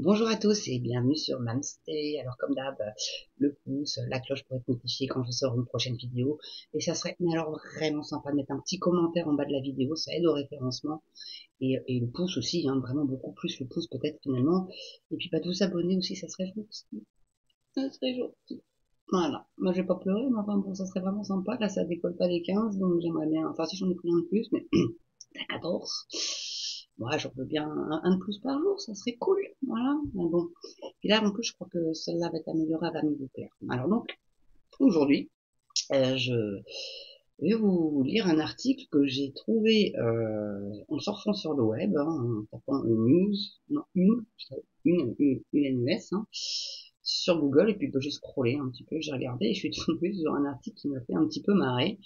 Bonjour à tous et bienvenue sur Mamstay. Alors comme d'hab, le pouce, la cloche pour être notifié quand je sors une prochaine vidéo. Et ça serait mais alors vraiment sympa de mettre un petit commentaire en bas de la vidéo, ça aide au référencement. Et le pouce aussi, hein, vraiment beaucoup plus le pouce peut-être finalement. Et puis pas de vous abonner aussi, ça serait gentil. Ça serait gentil. Voilà, moi je vais pas pleurer, mais enfin bon, ça serait vraiment sympa. Là ça décolle pas les 15, donc j'aimerais bien, enfin si j'en ai pris un de plus, mais à 14. Moi, j'en veux bien un de plus par jour, ça serait cool. Voilà. Mais bon. Et là, en plus, je crois que celle-là va être améliorée, elle va mieux vous plaire. Alors donc, aujourd'hui, je vais vous lire un article que j'ai trouvé en surfant sur le web, hein, en tapant une news, non, une NES, hein, sur Google, et puis j'ai scrollé un petit peu, j'ai regardé, et je suis tombé sur un article qui m'a fait un petit peu marrer.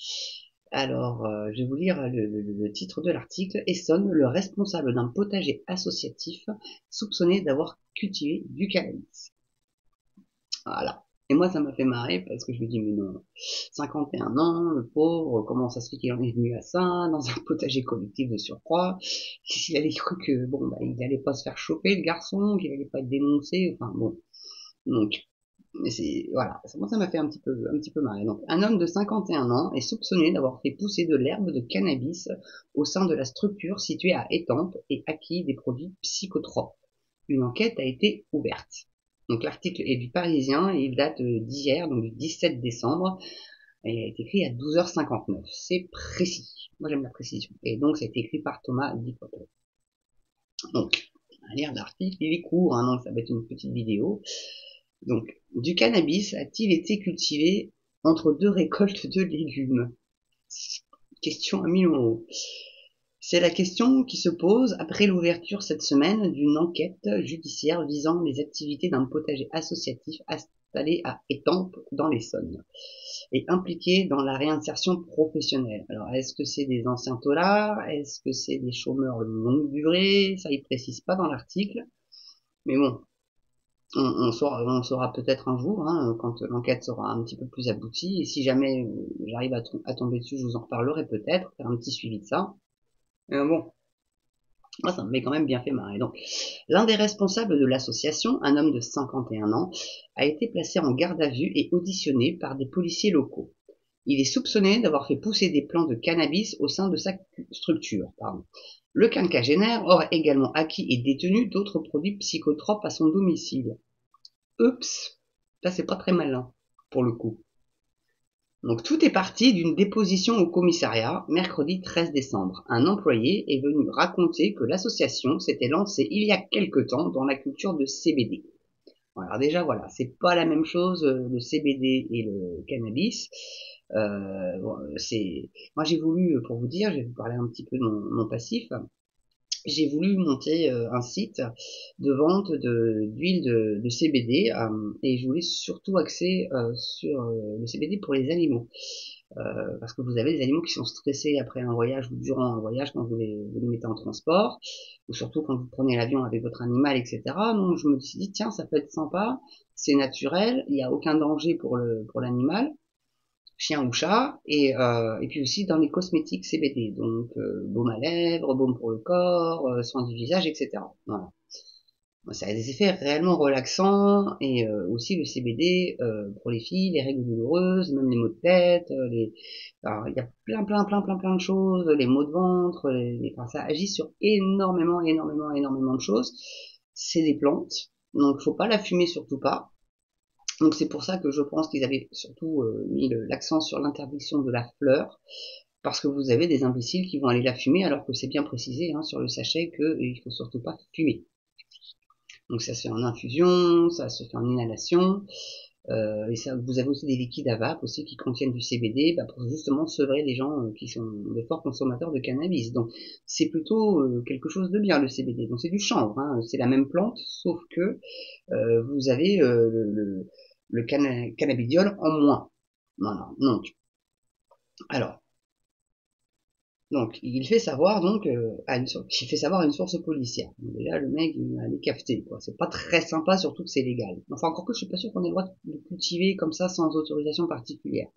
Alors, je vais vous lire le titre de l'article. Essonne, le responsable d'un potager associatif soupçonné d'avoir cultivé du cannabis. Voilà. Et moi, ça m'a fait marrer parce que je me dis, mais non, 51 ans, le pauvre, comment ça se fait qu'il en est venu à ça, dans un potager collectif de surcroît, s'il avait cru que, bon, bah, il allait pas se faire choper, le garçon, qu'il allait pas être dénoncé, enfin, bon. Donc, mais c'est, voilà, moi ça m'a fait un petit peu marrer. Donc, un homme de 51 ans est soupçonné d'avoir fait pousser de l'herbe de cannabis au sein de la structure située à Étampes et acquis des produits psychotropes. Une enquête a été ouverte. Donc, l'article est du Parisien et il date d'hier, donc du 17 décembre, et il a été écrit à 12h59. C'est précis. Moi, j'aime la précision. Et donc, ça a été écrit par Thomas Dipoto. Donc, à lire l'article, il est court, hein, donc ça va être une petite vidéo. Donc, du cannabis a-t-il été cultivé entre deux récoltes de légumes? Question à 1000 €. C'est la question qui se pose après l'ouverture cette semaine d'une enquête judiciaire visant les activités d'un potager associatif installé à Étampes dans l'Essonne et impliqué dans la réinsertion professionnelle. Alors, est-ce que c'est des anciens taulards? Est-ce que c'est des chômeurs de longue durée? Ça, il précise pas dans l'article. Mais bon, on saura peut-être un jour, hein, quand l'enquête sera un petit peu plus aboutie. Et si jamais j'arrive à tomber dessus, je vous en reparlerai peut-être, faire un petit suivi de ça. Bon, moi ça me met quand même bien fait marrer. Donc, l'un des responsables de l'association, un homme de 51 ans, a été placé en garde à vue et auditionné par des policiers locaux. Il est soupçonné d'avoir fait pousser des plants de cannabis au sein de sa structure. Pardon. Le quinquagénaire aurait également acquis et détenu d'autres produits psychotropes à son domicile. Oups, ça c'est pas très malin, pour le coup. Donc tout est parti d'une déposition au commissariat, mercredi 13 décembre. Un employé est venu raconter que l'association s'était lancée il y a quelque temps dans la culture de CBD. Alors déjà voilà, c'est pas la même chose le CBD et le cannabis. Bon, c'est, moi j'ai voulu, pour vous dire, je vais vous parler un petit peu de mon passif. J'ai voulu monter un site de vente d'huile de CBD et je voulais surtout axer sur le CBD pour les animaux. Parce que vous avez des animaux qui sont stressés après un voyage ou durant un voyage quand vous les mettez en transport, ou surtout quand vous prenez l'avion avec votre animal, etc. Donc je me suis dit, tiens, ça peut être sympa, c'est naturel, il n'y a aucun danger pour l'animal, chien ou chat, et puis aussi dans les cosmétiques CBD, donc baume à lèvres, baume pour le corps, soins du visage, etc. Voilà. Ça a des effets réellement relaxants et aussi le CBD pour les filles, les règles douloureuses, même les maux de tête, alors, il y a plein de choses, les maux de ventre, enfin, ça agit sur énormément de choses. C'est des plantes, donc faut pas la fumer surtout pas. Donc c'est pour ça que je pense qu'ils avaient surtout mis l'accent sur l'interdiction de la fleur, parce que vous avez des imbéciles qui vont aller la fumer alors que c'est bien précisé hein, sur le sachet qu'il faut surtout pas fumer. Donc ça se fait en infusion, ça se fait en inhalation, et ça, vous avez aussi des liquides à vape aussi qui contiennent du CBD pour justement sevrer les gens qui sont de forts consommateurs de cannabis. Donc c'est plutôt quelque chose de bien le CBD. Donc c'est du chanvre, hein, c'est la même plante, sauf que vous avez le cannabidiol en moins. Voilà. Alors, donc, il fait savoir donc il fait savoir à une source policière. Donc, déjà, le mec, il a les cafetés, quoi. C'est pas très sympa, surtout que c'est légal. Enfin, encore que je suis pas sûr qu'on ait le droit de cultiver comme ça sans autorisation particulière.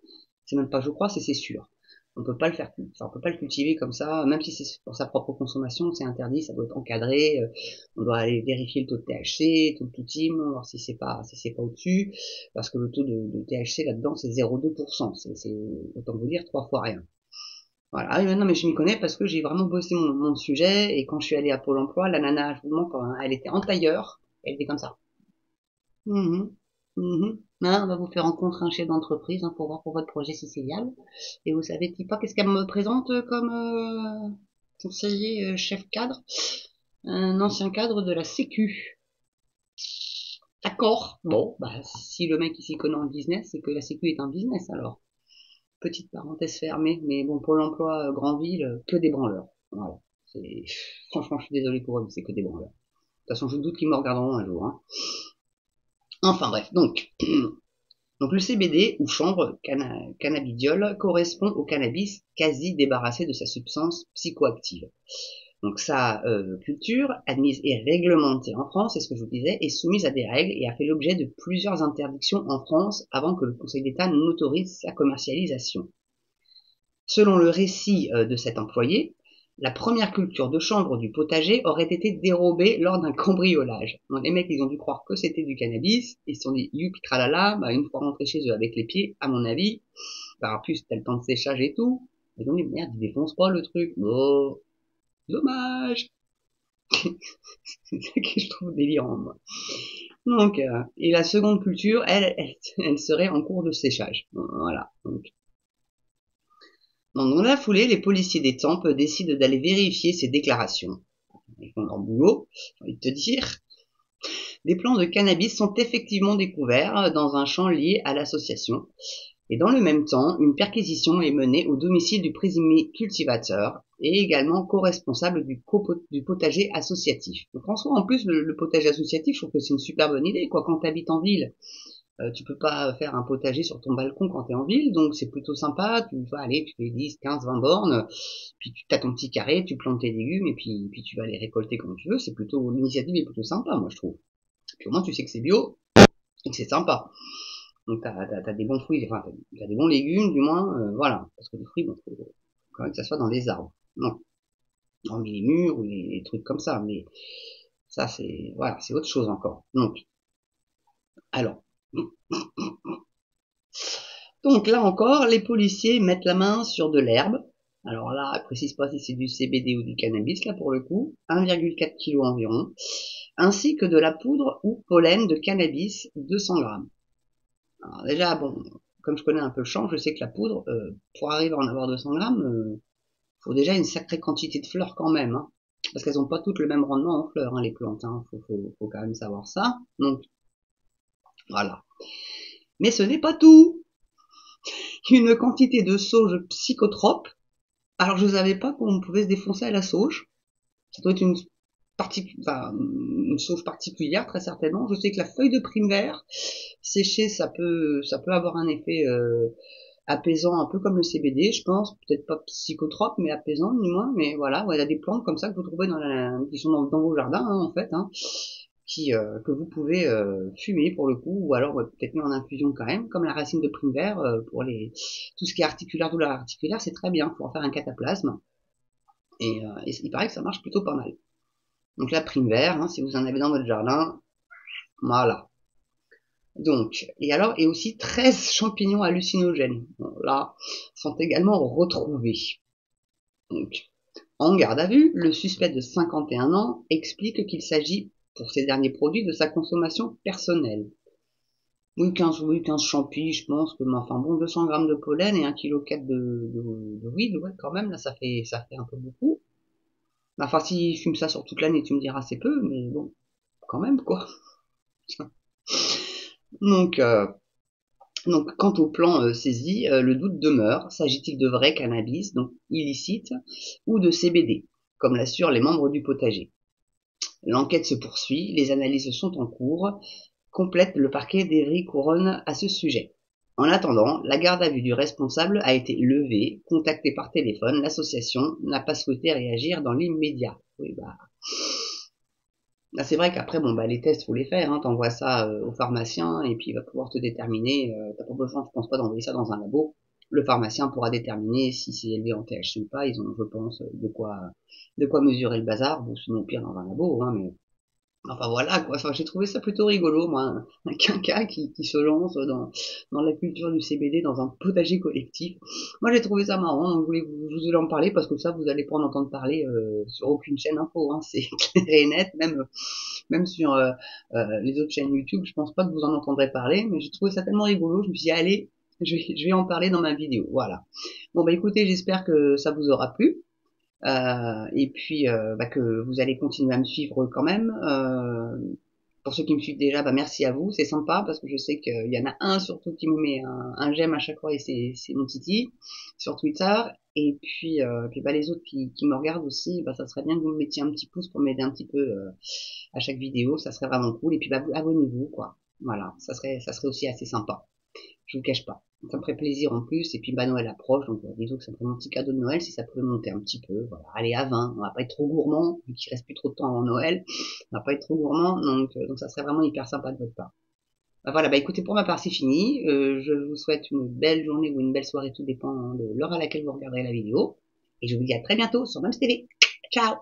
C'est même pas, je crois, c'est sûr. On peut pas le faire, enfin, on peut pas le cultiver comme ça, même si c'est pour sa propre consommation, c'est interdit, ça doit être encadré, on doit aller vérifier le taux de THC, tout le team, voir si c'est pas au-dessus, parce que le taux de THC là-dedans, c'est 0,2%, c'est, autant vous dire, 3 fois rien. Voilà. Ah oui, mais non, mais je m'y connais parce que j'ai vraiment bossé mon sujet, et quand je suis allée à Pôle emploi, la nana, je vous montre, elle était en tailleur, elle était comme ça. Mhm. Mhm. Hein, on va vous faire rencontrer un chef d'entreprise, hein, pour voir pour votre projet sicilial. Et vous savez pas qu'est-ce qu'elle me présente comme conseiller chef cadre? Un ancien cadre de la Sécu. D'accord. Bon, bah si le mec il s'y connaît en business, c'est que la Sécu est un business alors. Petite parenthèse fermée, mais bon, Pôle emploi, grande ville, que des branleurs. Voilà. C'est... Franchement, je suis désolé pour eux, mais c'est que des branleurs. De toute façon, je doute qu'ils me regarderont un jour. Hein. Enfin bref, donc Donc le CBD ou chanvre cannabidiol correspond au cannabis quasi débarrassé de sa substance psychoactive. Donc sa culture, admise et réglementée en France, c'est ce que je vous disais, est soumise à des règles et a fait l'objet de plusieurs interdictions en France avant que le Conseil d'État n'autorise sa commercialisation. Selon le récit de cet employé, la première culture de chanvre du potager aurait été dérobée lors d'un cambriolage. Donc, les mecs, ils ont dû croire que c'était du cannabis, ils se sont dit, youpi tralala, bah, une fois rentrés chez eux avec les pieds, à mon avis, bah, en plus, t'as le temps de séchage et tout, ils ont dit, merde, ils défoncent pas le truc. Oh, dommage. C'est ça que je trouve délirant, moi. Donc, et la seconde culture, elle serait en cours de séchage. Voilà. Donc, dans la foulée, les policiers d'Étampes décident d'aller vérifier ces déclarations. Ils font leur boulot, j'ai envie de te dire. Des plants de cannabis sont effectivement découverts dans un champ lié à l'association. Et dans le même temps, une perquisition est menée au domicile du présumé cultivateur et également co-responsable du potager associatif. Donc en soi, en plus, le potager associatif, je trouve que c'est une super bonne idée, quoi. Quand tu habites en ville, tu peux pas faire un potager sur ton balcon quand tu es en ville, donc c'est plutôt sympa, tu vas aller, tu fais 10, 15, 20 bornes, puis tu as ton petit carré, tu plantes tes légumes, et puis tu vas les récolter comme tu veux, l'initiative est plutôt sympa, moi je trouve. Puis au moins tu sais que c'est bio, et que c'est sympa. Donc t'as des bons fruits, enfin t'as des bons légumes du moins, voilà, parce que les fruits, bon, faut quand même que ça soit dans les arbres. Non, dans les murs ou les trucs comme ça, mais ça c'est, voilà, c'est autre chose encore. Donc, alors, Donc là encore, les policiers mettent la main sur de l'herbe. Alors là, ils précisent pas si c'est du CBD ou du cannabis, là pour le coup, 1,4 kg environ, ainsi que de la poudre ou pollen de cannabis, 200 grammes. Alors déjà, bon, comme je connais un peu le champ, je sais que la poudre, pour arriver à en avoir 200 grammes, faut déjà une sacrée quantité de fleurs quand même, hein, parce qu'elles ont pas toutes le même rendement en fleurs, hein, les plantes, hein, faut quand même savoir ça. Donc voilà. Mais ce n'est pas tout. Une quantité de sauge psychotrope. Alors je savais pas qu'on pouvait se défoncer à la sauge. Ça doit être une sauge particulière très certainement. Je sais que la feuille de prime vert séchée, ça peut avoir un effet apaisant, un peu comme le CBD, je pense. Peut-être pas psychotrope, mais apaisant du moins. Mais voilà, il y a des plantes comme ça que vous trouvez qui sont dans vos jardins, hein, en fait, hein, que vous pouvez fumer pour le coup, ou alors peut-être mis en infusion quand même, comme la racine de prime vert pour tout ce qui est articulaire, douleur articulaire, c'est très bien pour en faire un cataplasme. Et il paraît que ça marche plutôt pas mal. Donc la prime vert, hein, si vous en avez dans votre jardin, voilà. Donc, et alors, et aussi 13 champignons hallucinogènes. Bon, là, sont également retrouvés. Donc, en garde à vue, le suspect de 51 ans explique qu'il s'agit, pour ces derniers produits, de sa consommation personnelle. Oui, 15 champis, je pense que, mais enfin bon, 200 grammes de pollen et 1,4 kg de weed, ouais, quand même, là, ça fait un peu beaucoup. Enfin, s'il fume ça sur toute l'année, tu me diras, c'est peu, mais bon, quand même, quoi. Donc, quant au plan saisi, le doute demeure. S'agit-il de vrai cannabis, donc illicite, ou de CBD, comme l'assurent les membres du potager? L'enquête se poursuit, les analyses sont en cours, complète le parquet d'Évry-Couronne à ce sujet. En attendant, la garde à vue du responsable a été levée. Contacté par téléphone, l'association n'a pas souhaité réagir dans l'immédiat. Oui, bah. Là, c'est vrai qu'après, bon, bah, les tests, faut les faire, hein. T'envoies ça au pharmacien et puis il va pouvoir te déterminer. T'as pas besoin, je pense pas, d'envoyer ça dans un labo. Le pharmacien pourra déterminer si c'est élevé en THC ou pas. Ils ont, je pense, de quoi mesurer le bazar. Bon, sinon, pire dans un labo, hein, mais enfin voilà quoi, enfin j'ai trouvé ça plutôt rigolo, moi, un quinca qui se lance dans la culture du CBD dans un potager collectif. Moi j'ai trouvé ça marrant, donc je voulais en parler parce que ça vous allez pas en entendre parler sur aucune chaîne info, hein, c'est clair et net, même sur les autres chaînes YouTube, je pense pas que vous en entendrez parler, mais j'ai trouvé ça tellement rigolo, je me suis dit allez, je vais en parler dans ma vidéo, voilà. Bon bah écoutez, j'espère que ça vous aura plu. Et puis bah, que vous allez continuer à me suivre quand même. Pour ceux qui me suivent déjà, bah merci à vous, c'est sympa parce que je sais qu'il y en a un surtout qui me met un j'aime à chaque fois et c'est mon Titi sur Twitter. Et puis bah les autres qui me regardent aussi, bah ça serait bien que vous me mettiez un petit pouce pour m'aider un petit peu à chaque vidéo, ça serait vraiment cool. Et puis bah abonnez-vous quoi. Voilà, ça serait aussi assez sympa. Je vous cache pas. Ça me ferait plaisir en plus. Et puis, bah, Noël approche. Donc, disons que ça me ferait mon petit cadeau de Noël si ça pouvait monter un petit peu. Voilà. Allez, à 20. On va pas être trop gourmand, vu qu'il reste plus trop de temps avant Noël. On va pas être trop gourmand. Donc ça serait vraiment hyper sympa de votre part. Bah, voilà. Bah, écoutez, pour ma part, c'est fini. Je vous souhaite une belle journée ou une belle soirée. Tout dépend de l'heure à laquelle vous regarderez la vidéo. Et je vous dis à très bientôt sur Mams TV. Ciao!